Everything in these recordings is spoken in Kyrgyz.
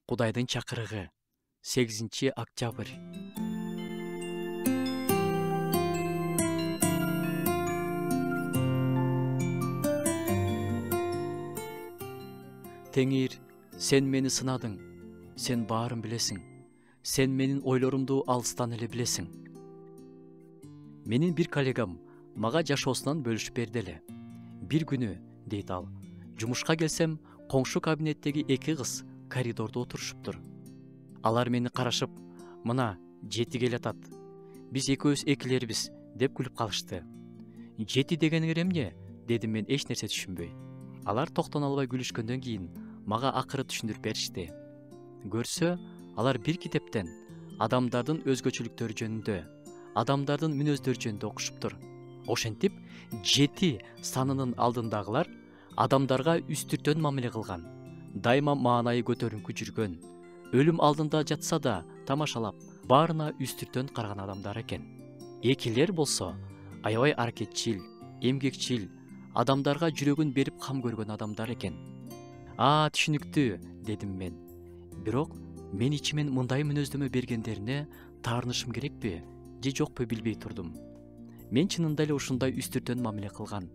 Кудайдын чакырыгы 8-октябрь. Теңир, сен мени сынадың, сен баарын билесиң. Сен менин ойлорумду алыстан эле билесиң. Менин бир коллегам мага жашоосунан бөлүшүп берди эле. Бир күнү, дейт ал, жумушка келсем, коңшу кабинеттеги эки кыз коридордо отурушуптур. Алар мени карашып, мына жети келатат. Биз экөөбүз экилербиз деп күлүп калышты. Жети дегениңер эмне? Дедим мен эч нерсе түшүнбөй. Алар токтоно албай күлүшкөндөн кийин мага акыры түшүндүрүп беришти. Көрсө, алар бир китептен адамдардын өзгөчөлүктөрү жөнүндө, адамдардын мүнөздөрү жөнүндө окушуптур. Ошентип, 7 санынын алдындагылар адамдарга үстүртөн мамиле кылган, дайыма маанайы көтөрүңкү жүргөн, өлүм алдында жатса да тамашалап, баарына үстүртөн караган адамдар экен. Экилер болсо, аябай аракетчил, эмгекчил, адамдарга жүрөгүн берип кам көргөн адамдар экен. Түшүнүктүү, дедим мен. Бирок мен ичимен мындай мүнөздөмө бергендерине таарынышым керекпи, же жокпу билбей турдум. Мен чынында эле ушундай үстүртөн мамиле кылган,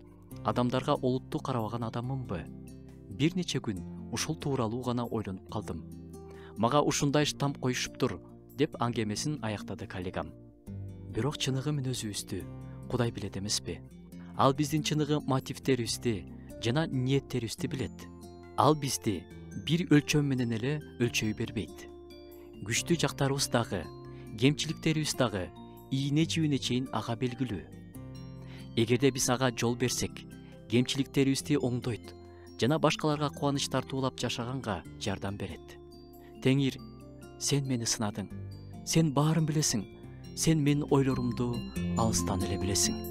адамдарга олуттуу карабаган адаммынбы? Бир нече күн ушул тууралуу гана ойлонуп калдым. Мага ушундай штамп коюшуптур, деп аңгемесин аяктады коллегам. Бирок чыныгы мүнөзүбүздү Кудай билет эмеспи? Ал биздин чыныгы мотивтерибизди жана ниеттерибизди билет. Ал бизди бир өлчөм менен эле өлчөй бербейт. Күчтүү жактарыбыз дагы, кемчиликтерибиз дагы ийне жибине чейин ага белгилүү. Эгерде биз ага жол берсек, кемчиликтерибизди оңдойт жана башкаларга кубаныч тартуулап жашаганга жардам берет. Теңир, сен мени сынадың, сен баарын билесиң, сен менин ойлорумду алыстан эле билесиң.